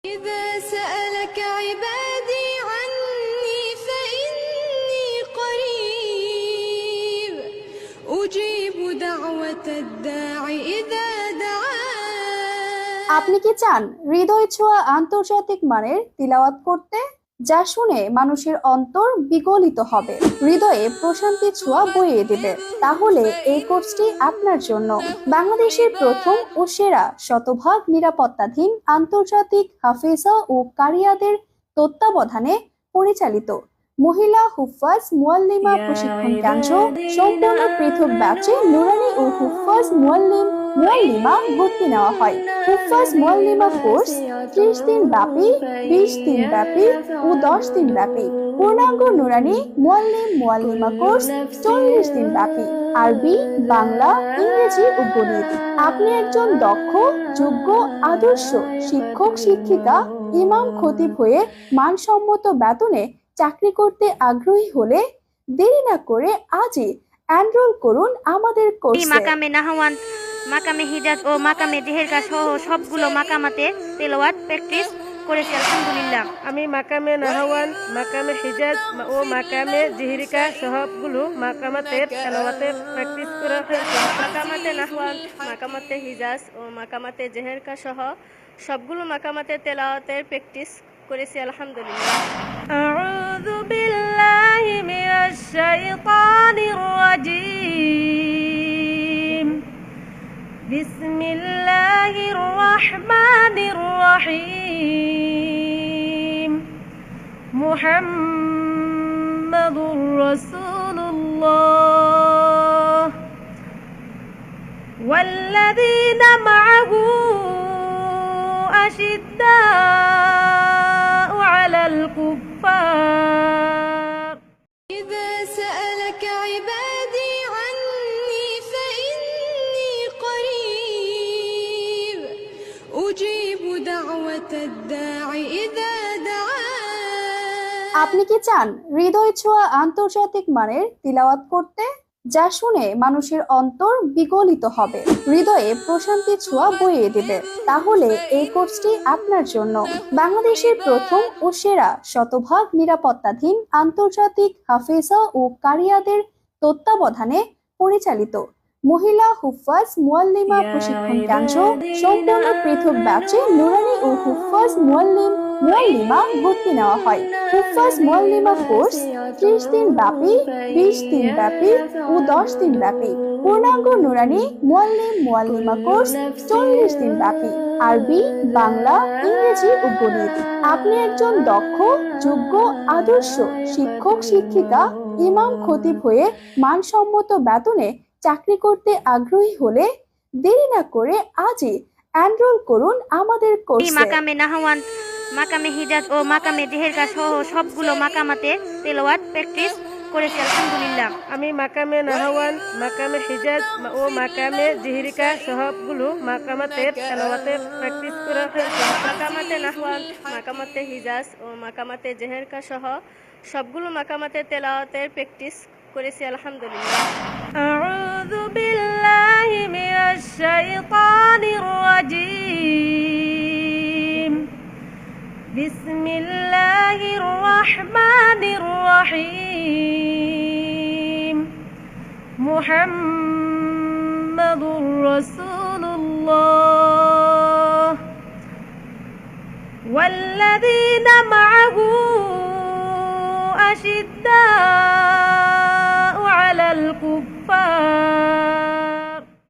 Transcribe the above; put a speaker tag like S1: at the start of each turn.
S1: إذا سألك عبادي عني فإني قريب أجيب دعوة الداع إذا دعان।
S2: আপনি কি চান হৃদয় ছোঁয়া আন্তর্জাতিক মানের তিলাওয়াত করতে, যা শুনে মানুষের অন্তর বিগলিত হবে, হৃদয়ে প্রশান্তি ছোঁয়া বইয়ে দেবে? তাহলে এই কোর্সটি আপনার জন্য। বাংলাদেশের প্রথম ও সেরা শতভাগ নিরাপত্তাধীন আন্তর্জাতিক হাফেজা ও কারিয়াদের তত্ত্বাবধানে পরিচালিত মহিলা হুফাজ মুআল্লিমা প্রশিক্ষণ কেন্দ্র সম্পূর্ণ পৃথক ব্যাচে নুরানি ও হুফাজ মুআল্লিমা ভর্তি নেওয়া হয়। হুফাজ মুআল্লিমা কোর্স 30 দিন ব্যাপী, 20 দিন ব্যাপী ও 10 দিন ব্যাপী। পূর্ণাঙ্গ নুরানি মুআল্লিমা কোর্স 40 দিন ব্যাপী, আরবি, বাংলা, ইংরেজি ও গণিত। আপনি একজন দক্ষ, যোগ্য, আদর্শ শিক্ষক শিক্ষিকা, ইমাম খতিব হয়ে মানসম্মত বেতনে চাকরি করতে আগ্রহী হলে দেরি না করে আজই এনরোল করুন আমাদের কোর্সে।
S3: মাকামে নাহওয়ান, মাকামে হিজাজ ও মাকামে জেহেরকা সহ সবগুলো মাকামাতে তেলাওয়াত প্র্যাকটিস করেছি আলহামদুলিল্লাহ।
S4: আমি মাকামে নাহওয়ান, মাকামে হিজাজ ও মাকামে জেহেরিকা সবগুলো মাকামাতের তেলাওয়াতে প্র্যাকটিস করা হয়েছে।
S3: মাকামাতে নাহওয়ান, মাকামাতে হিজাজ ও মাকামাতে জেহেরকা সহ সবগুলো মাকামাতে তেলাওয়াতের প্র্যাকটিস করেছি আলহামদুলিল্লাহ।
S4: আউযু বিল্লাহি মিনাশ শাইতানির রাজীম। বিসমিল্লাহির রহমানির রহিম। মুহাম্মাদুর রাসূলুল্লাহ ওয়াল্লাযীনা মা'আহু আশিদ্দাউ আলাল কুফফার।
S1: إذا سألك عبادي عني فإني قريب أجيب دعوة الداع إذا دعان।
S2: আপনি কি চান হৃদয় ছোঁয়া আন্তর্জাতিক মানের তিলাওয়াত করতে, যা শুনে মানুষের অন্তর বিগলিত হবে, হৃদয়ে প্রশান্তি ছোঁয়া বইয়ে দেবে? তাহলে এই কোর্সটি আপনার জন্য। বাংলাদেশের প্রথম ও সেরা শতভাগ নিরাপত্তাধীন আন্তর্জাতিক হাফেজা ও কারিয়াদের তত্ত্বাবধানে পরিচালিত মহিলা হুফাজ মুআল্লিমা প্রশিক্ষণ কেন্দ্র সম্পূর্ণ পৃথক ব্যাচে নুরানি ও হুফাজ মুআল্লিমা ভর্তি নেওয়া হয়। হুফাজ মুআল্লিমা কোর্স 30 দিন ব্যাপী, 20 দিন ব্যাপী ও 10 দিন ব্যাপী। পূর্ণাঙ্গ নুরানি মুআল্লিমা কোর্স 40 দিন ব্যাপী, আরবি, বাংলা, ইংরেজি ও গণিত। আপনি একজন দক্ষ, যোগ্য, আদর্শ শিক্ষক শিক্ষিকা, ইমাম খতিব হয়ে মানসম্মত বেতনে চাকরি করতে আগ্রহী হলে দেরি না করে আজই এনরোল করুন আমাদের কোর্সে।
S3: মাকামে নাহওয়ান, মাকামে হিজাজ ও মাকামে জেহেরকা সহ সবগুলো মাকামাতে তেলাওয়াত প্র্যাকটিস করেছি আলহামদুলিল্লাহ।
S4: আমি মাকামে নাহওয়ান, মাকামে হিজাজ ও মাকামে জেহেরিকা সবগুলো মাকামাতের তেলাওয়াতে প্র্যাকটিস করা হয়েছে।
S3: মাকামাতে নাহওয়ান, মাকামাতে হিজাজ ও মাকামাতে জেহেরকা সহ সবগুলো মাকামাতে তেলাওয়াতের প্র্যাকটিস করেছি আলহামদুলিল্লাহ।
S4: আউযু বিল্লাহি মিনাশ শাইতানির রাজীম। বিসমিল্লাহির রহমানির রহিম। মুহাম্মাদুর রাসূলুল্লাহ ওয়াল্লাযীনা মা'আহু আশিদ্দাউ আলাল কুফফার।